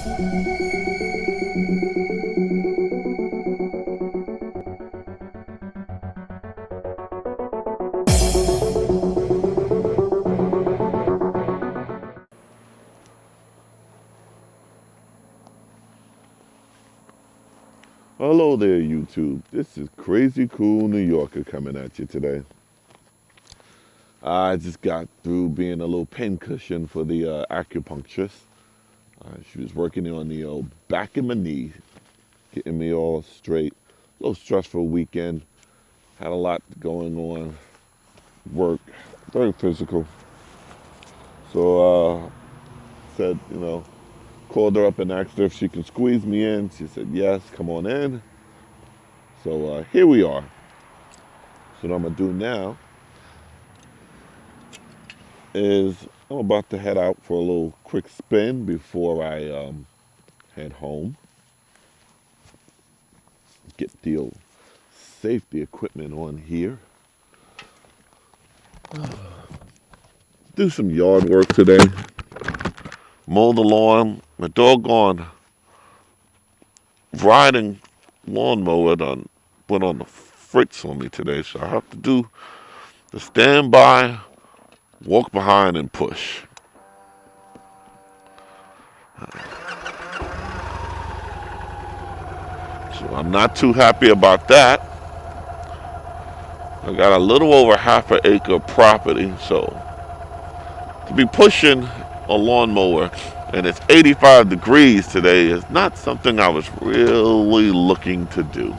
Hello there, YouTube. This is Crazy Cool New Yorker coming at you today. I just got through being a little pincushion for the acupuncturist. She was working on the back of my knee, getting me all straight. A little stressful weekend. Had a lot going on. Work, very physical. So said, called her up and asked her if she could squeeze me in. She said, yes, come on in. So here we are. So what I'm gonna do now is I'm about to head out for a little quick spin before I head home. Get the old safety equipment on here. Do some yard work today. Mow the lawn. My doggone riding lawnmower went on the fritz on me today, so I have to do the standby, walk behind, and push. So I'm not too happy about that. I got a little over half an acre property, so to be pushing a lawnmower and it's 85 degrees today is not something I was really looking to do.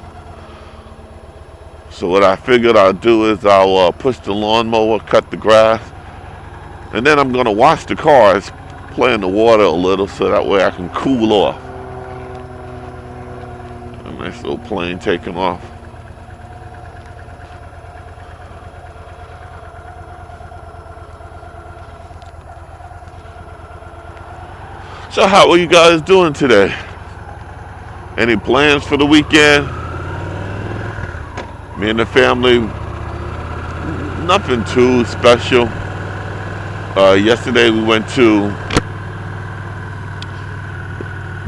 So what I figured I'd do is I'll push the lawnmower, cut the grass, and then I'm going to wash the cars, play in the water a little so that way I can cool off. A nice little plane taking off. So how are you guys doing today? Any plans for the weekend? Me and the family, nothing too special. Yesterday we went to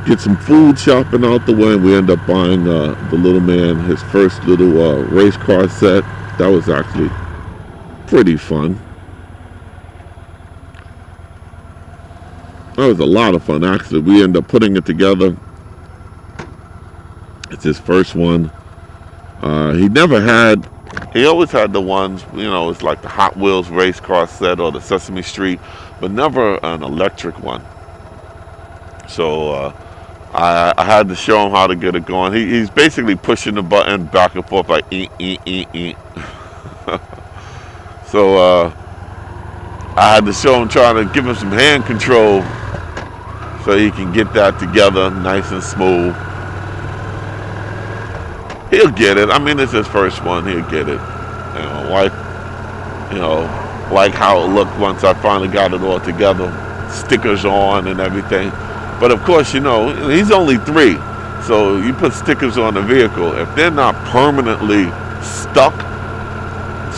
get some food shopping out the way, and we ended up buying the little man his first little race car set. That was actually pretty fun. That was a lot of fun, actually. We ended up putting it together. It's his first one. He always had the ones, it's like the Hot Wheels race car set or the Sesame Street, but never an electric one. So I had to show him how to get it going. He's basically pushing the button back and forth like So I had to show him, trying to give him some hand control so he can get that together nice and smooth. He'll get it. I mean, it's his first one. He'll get it. Like how it looked once I finally got it all together. Stickers on and everything. But of course, he's only 3. So you put stickers on the vehicle. If they're not permanently stuck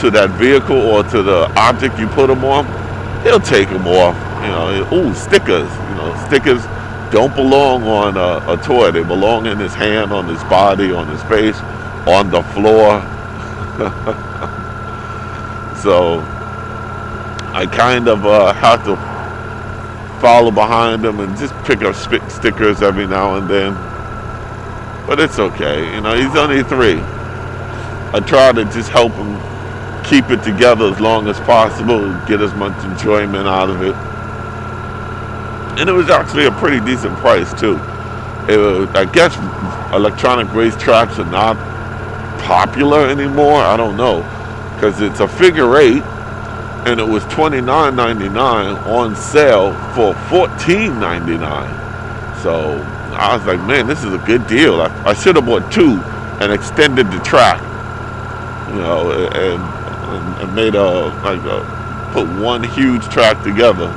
to that vehicle or to the object you put them on, he'll take them off. Stickers. Stickers don't belong on a toy. They belong in his hand, on his body, on his face, on the floor. So I kind of have to follow behind him and just pick up stickers every now and then. But it's okay. He's only 3. I try to just help him keep it together as long as possible, get as much enjoyment out of it. And it was actually a pretty decent price too. I guess electronic racetracks are not popular anymore. I don't know, because it's a figure 8, and it was $29.99 on sale for $14.99. So I was like, man, this is a good deal. I should have bought 2 and extended the track, and made put one huge track together.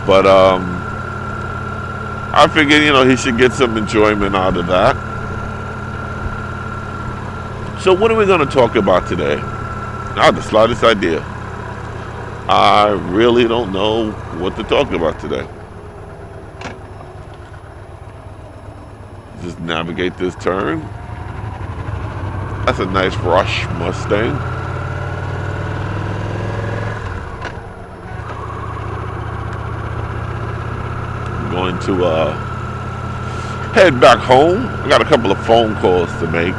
But I figured, he should get some enjoyment out of that. So what are we going to talk about today? Not the slightest idea. I really don't know what to talk about today. just navigate this turn. That's a nice Rush Mustang. I'm going to head back home. I got a couple of phone calls to make,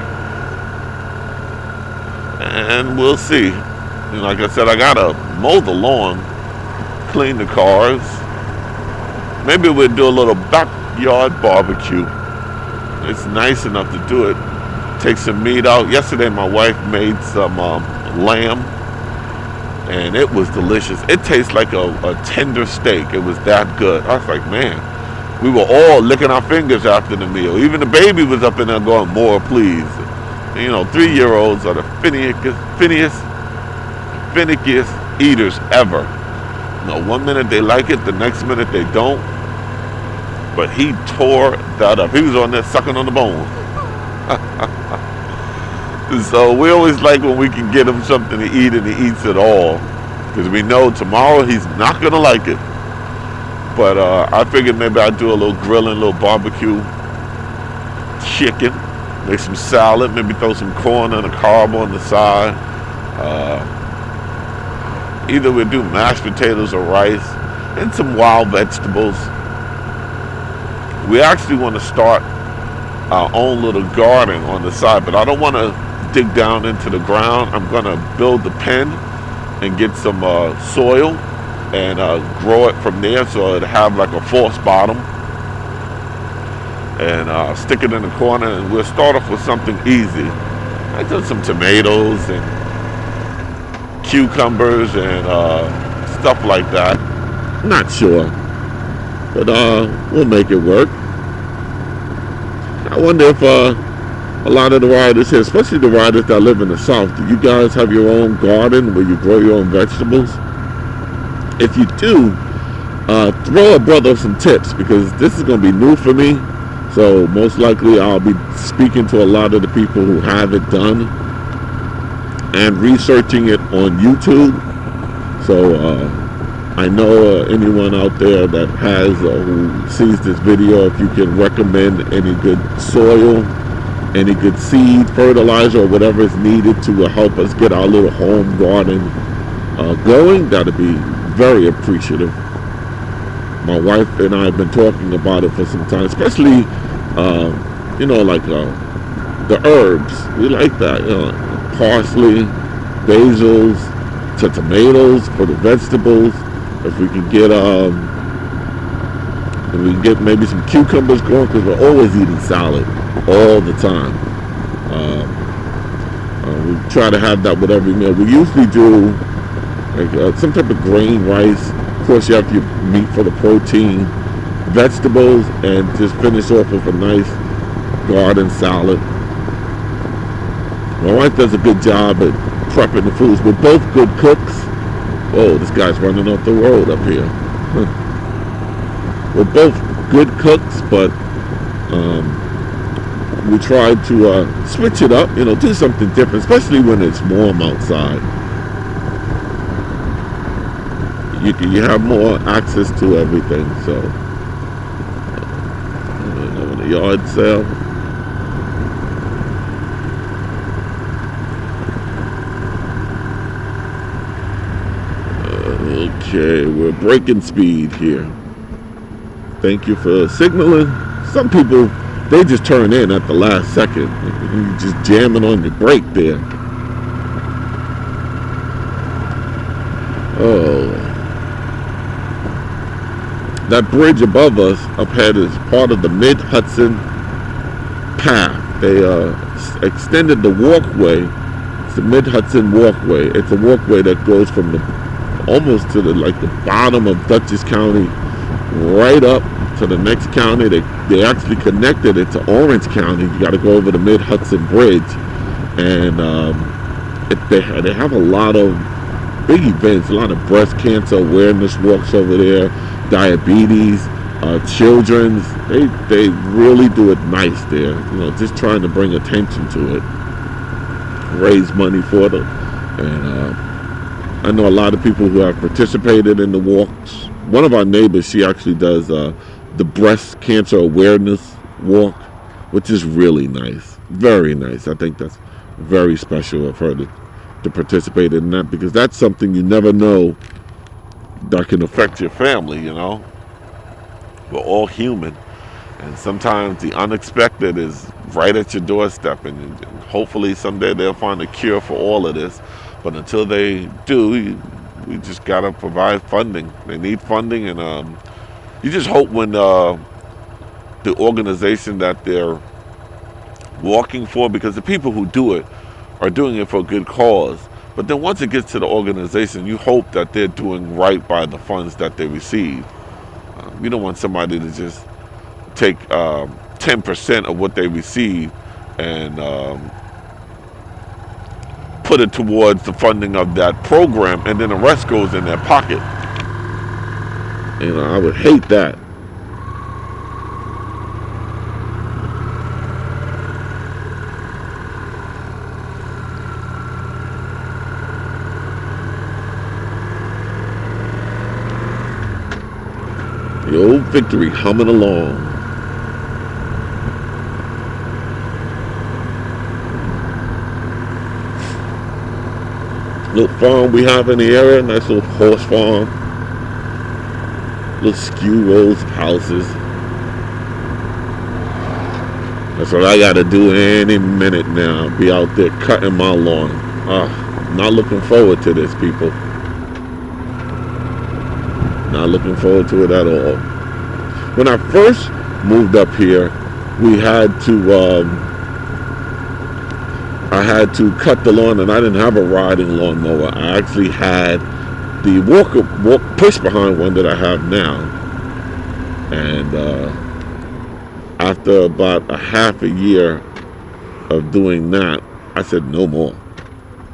and we'll see. And like I said, I gotta mow the lawn, clean the cars. Maybe we'll do a little backyard barbecue. It's nice enough to do it. Take some meat out. Yesterday my wife made some lamb, and it was delicious. It tastes like a tender steak. It was that good. I was like, man, we were all licking our fingers after the meal. Even the baby was up in there going, more please. And, you know, 3-year-olds are the finickiest eaters ever. You know, one minute they like it, the next minute they don't. But he tore that up. He was on there sucking on the bone. So we always like when we can get him something to eat and he eats it all, because we know tomorrow he's not gonna like it. But I figured maybe I'd do a little grilling, a little barbecue chicken, make some salad, maybe throw some corn and a carb on the side. Either we'll do mashed potatoes or rice and some wild vegetables. We actually want to start our own little garden on the side, but I don't want to dig down into the ground. I'm going to build the pen and get some soil and grow it from there, so it'll have like a false bottom, and stick it in the corner, and we'll start off with something easy. I did some tomatoes and cucumbers and stuff like that. Not sure, but we'll make it work. I wonder if a lot of the riders here, especially the riders that live in the South, do you guys have your own garden where you grow your own vegetables? If you do, throw a brother some tips, because this is going to be new for me. So most likely I'll be speaking to a lot of the people who have it done and researching it on YouTube. So I know anyone out there that has who sees this video, if you can recommend any good soil, any good seed, fertilizer, or whatever is needed to help us get our little home garden going, that'd be very appreciative. My wife and I have been talking about it for some time, especially you know, like the herbs. We like that, you know, parsley, basils, to tomatoes for the vegetables. If we can get maybe some cucumbers going, because we're always eating salad all the time. We try to have that with every meal. We usually do like some type of grain rice. Of course, you have your meat for the protein, vegetables, and just finish off with a nice garden salad. My wife does a good job at prepping the foods. We're both good cooks. Oh, this guy's running off the road up here. We're both good cooks, but we try to switch it up, you know, do something different, especially when it's warm outside. You have more access to everything. So, on a yard sale. Okay, we're breaking speed here. Thank you for signaling. Some people, they just turn in at the last second. You're just jamming on your brake there. Oh. That bridge above us up ahead is part of the Mid-Hudson Path. They extended the walkway. It's the Mid-Hudson Walkway. It's a walkway that goes from the almost to the bottom of Dutchess County, right up to the next county. They actually connected it to Orange County. You got to go over the Mid-Hudson Bridge, and they have a lot of big events, a lot of breast cancer awareness walks over there, diabetes, children's. They really do it nice there. You know, just trying to bring attention to it, raise money for them, and I know a lot of people who have participated in the walks. One of our neighbors, she actually does the breast cancer awareness walk, which is really nice, very nice. I think that's very special of her to participate in that, because that's something you never know that can affect your family. We're all human, and sometimes the unexpected is right at your doorstep, and hopefully someday they'll find a cure for all of this. But until they do, we just gotta provide funding. They need funding, and you just hope when the organization that they're walking for, because the people who do it are doing it for a good cause. But then once it gets to the organization, you hope that they're doing right by the funds that they receive. You don't want somebody to just take 10% of what they receive and put it towards the funding of that program, and then the rest goes in their pocket. I would hate that. The old Victory humming along. Little farm we have in the area, nice little horse farm. Little skew rows of houses. That's what I gotta do any minute now. Be out there cutting my lawn. I'm not looking forward to this, people. Not looking forward to it at all. When I first moved up here, we had to I had to cut the lawn, and I didn't have a riding lawnmower. I actually had the walk push behind one that I have now. And after about a half a year of doing that, I said no more.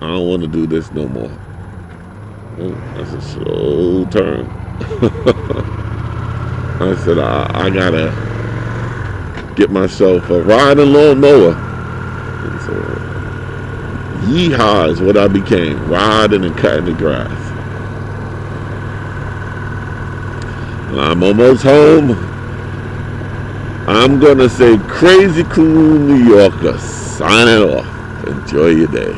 I don't want to do this no more. Oh, that's a slow turn. I said I gotta get myself a riding lawnmower. And so yeehaw is what I became, riding and cutting the grass. I'm almost home. I'm gonna say crazy cool New Yorker signing off. Enjoy your day.